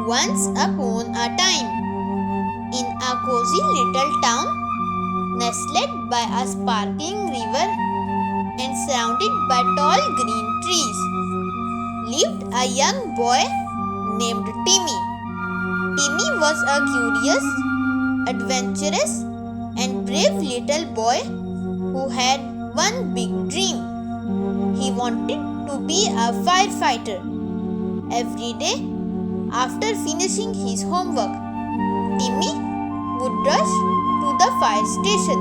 Once upon a time, in a cozy little town, nestled by a sparkling river and surrounded by tall green trees, lived a young boy named Timmy. Timmy was a curious, adventurous, and brave little boy who had one big dream. He wanted to be a firefighter. Every day, after finishing his homework, Timmy would rush to the fire station,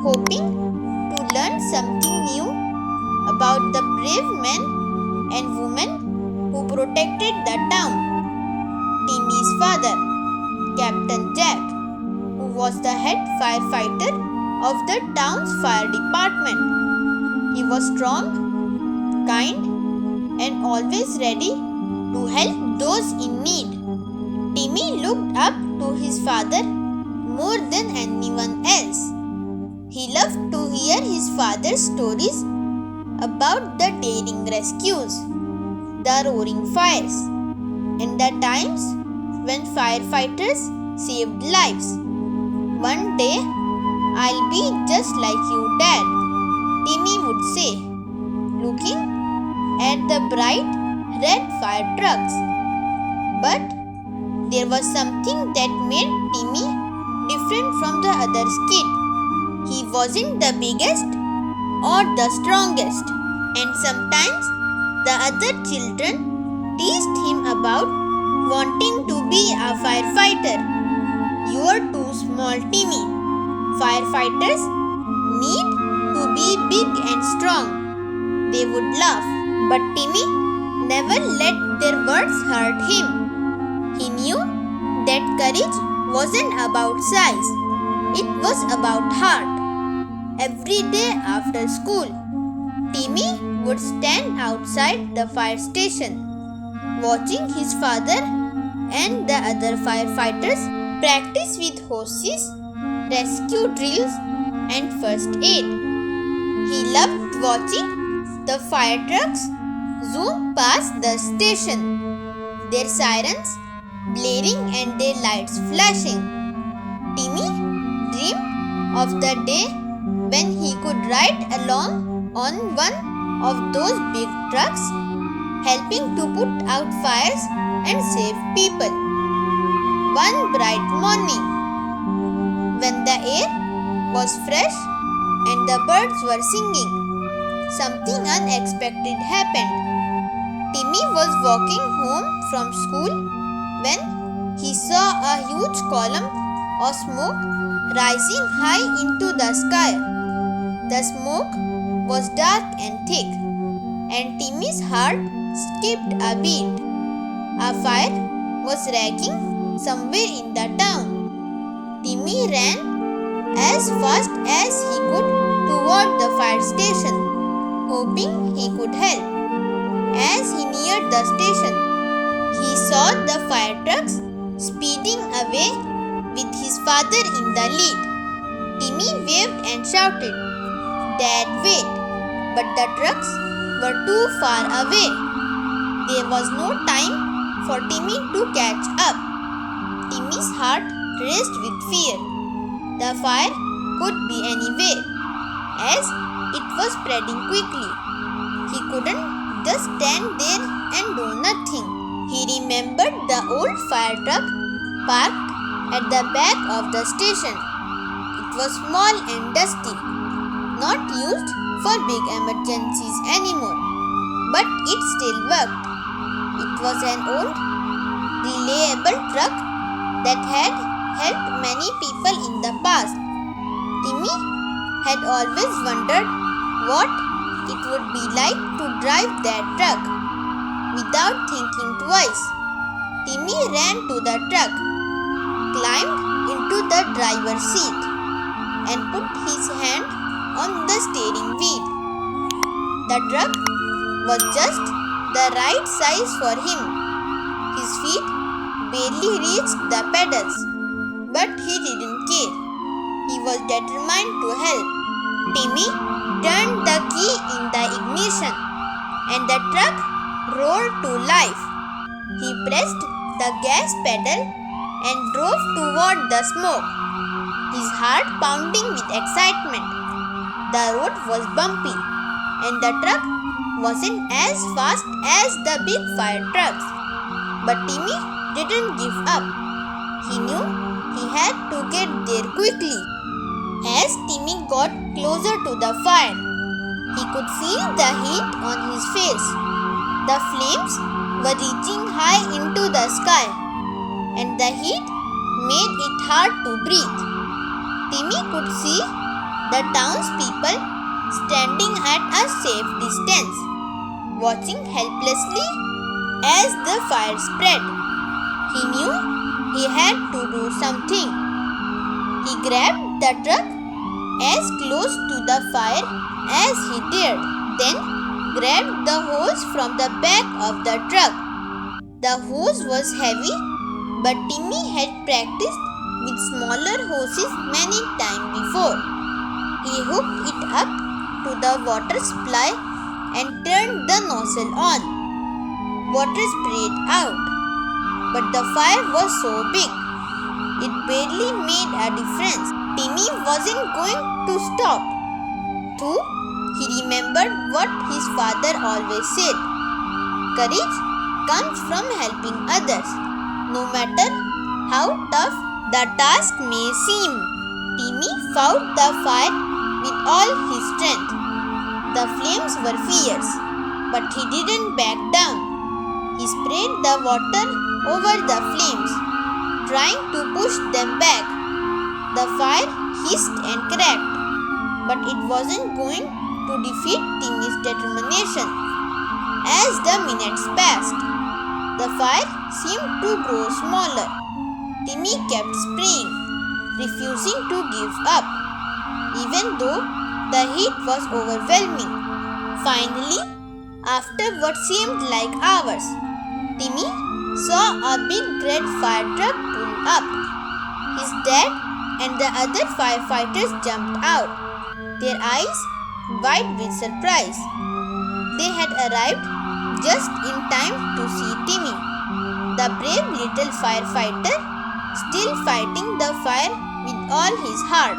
hoping to learn something new about the brave men and women who protected the town. Timmy's father, Captain Jack, who was the head firefighter of the town's fire department. He was strong, kind, and always ready to help those in need. Timmy looked up to his father more than anyone else. He loved to hear his father's stories about the daring rescues, the roaring fires, and the times when firefighters saved lives. "One day, I'll be just like you, Dad," Timmy would say, looking at the bright red fire trucks. But there was something that made Timmy different from the other kids. He wasn't the biggest or the strongest, and sometimes the other children teased him about wanting to be a firefighter. "You're too small, Timmy. Firefighters need to be big and strong," they would laugh. But Timmy never let their words hurt him. He knew that courage wasn't about size, it was about heart. Every day after school, Timmy would stand outside the fire station, watching his father and the other firefighters practice with hoses, rescue drills, and first aid. He loved watching the fire trucks zoom past the station, their sirens blaring and their lights flashing. Timmy dreamed of the day when he could ride along on one of those big trucks, helping to put out fires and save people. One bright morning, when the air was fresh and the birds were singing, something unexpected happened. Timmy was walking home from school when he saw a huge column of smoke rising high into the sky. The smoke was dark and thick, and Timmy's heart skipped a beat. A fire was raging somewhere in the town. Timmy ran as fast as he could toward the fire station, hoping he could help. As he neared the station, he saw the fire trucks speeding away with his father in the lead. Timmy waved and shouted, "Dad, wait!" But the trucks were too far away. There was no time for Timmy to catch up. Timmy's heart raced with fear. The fire could be anywhere, as it was spreading quickly. He couldn't just stand there and do nothing. He remembered the old fire truck parked at the back of the station. It was small and dusty, not used for big emergencies anymore, but it still worked. It was an old, reliable truck that had helped many people in the past. Timmy had always wondered what it would be like to drive that truck. Without thinking twice, Timmy ran to the truck, climbed into the driver's seat, and put his hand on the steering wheel. The truck was just the right size for him. His feet barely reached the pedals, but he didn't care. He was determined to help. Timmy turned the key in the ignition, and the truck roared to life. He pressed the gas pedal and drove toward the smoke, his heart pounding with excitement. The road was bumpy and the truck wasn't as fast as the big fire trucks. But Timmy didn't give up. He knew he had to get there quickly. As Timmy got closer to the fire, he could feel the heat on his face. The flames were reaching high into the sky, and the heat made it hard to breathe. Timmy could see the townspeople standing at a safe distance, watching helplessly as the fire spread. He knew he had to do something. He grabbed the truck as close to the fire as he dared, then grabbed the hose from the back of the truck. The hose was heavy, but Timmy had practiced with smaller hoses many times before. He hooked it up to the water supply and turned the nozzle on. Water sprayed out, but the fire was so big, it barely made a difference. Timmy wasn't going to stop. Too, he remembered what his father always said. Courage comes from helping others, no matter how tough the task may seem. Timmy fought the fire with all his strength. The flames were fierce, but he didn't back down. He sprayed the water over the flames, trying to push them back. The fire hissed and cracked, but it wasn't going to defeat Timmy's determination. As the minutes passed, the fire seemed to grow smaller. Timmy kept spraying, refusing to give up, even though the heat was overwhelming. Finally, after what seemed like hours, Timmy saw a big red fire truck pull up. His dad and the other firefighters jumped out, their eyes wide with surprise. They had arrived just in time to see Timmy, the brave little firefighter, still fighting the fire with all his heart.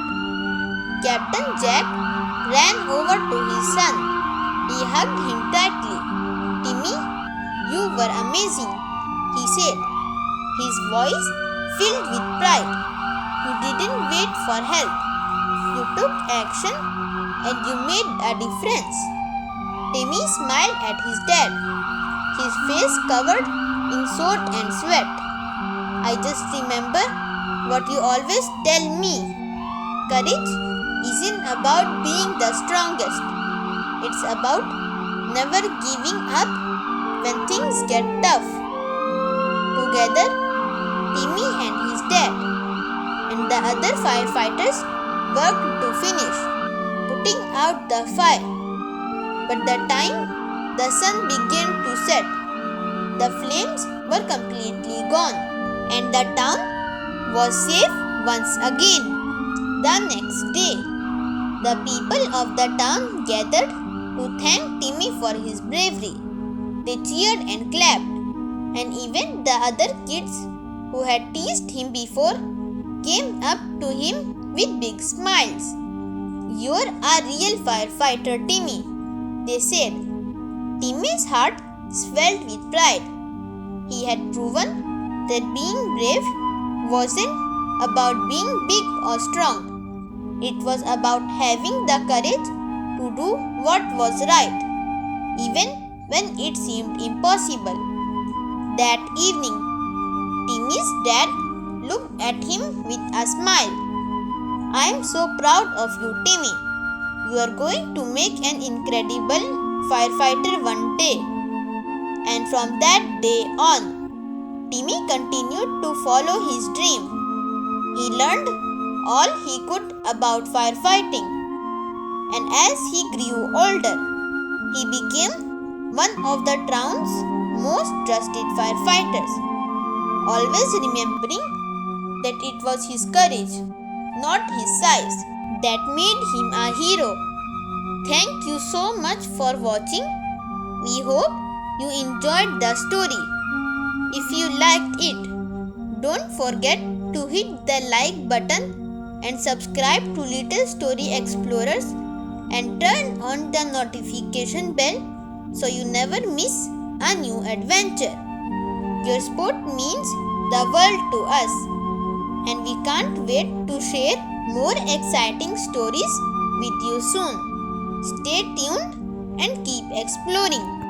Captain Jack ran over to his son. He hugged him tightly. "Timmy, you were amazing," he said, his voice filled with pride. "You didn't wait for help. You took action and you made a difference." Timmy smiled at his dad, his face covered in soot and sweat. "I just remember what you always tell me. Courage isn't about being the strongest. It's about never giving up when things get tough." Together, Timmy and his dad and the other firefighters worked to finish putting out the fire. But the time the sun began to set, the flames were completely gone, and the town was safe once again. The next day, the people of the town gathered to thank Timmy for his bravery. They cheered and clapped, and even the other kids who had teased him before came up to him with big smiles. "You're a real firefighter, Timmy," they said. Timmy's heart swelled with pride. He had proven that being brave wasn't about being big or strong. It was about having the courage to do what was right, even when it seemed impossible. That evening, Timmy's dad looked at him with a smile. "I am so proud of you, Timmy. You are going to make an incredible firefighter one day." And from that day on, Timmy continued to follow his dream. He learned all he could about firefighting, and as he grew older, he became one of the town's most trusted firefighters, always remembering that it was his courage, not his size, that made him a hero. Thank you so much for watching. We hope you enjoyed the story. If you liked it, don't forget to hit the like button and subscribe to Little Story Explorers and turn on the notification bell so you never miss a new adventure. Your support means the world to us, and we can't wait to share more exciting stories with you soon. Stay tuned and keep exploring.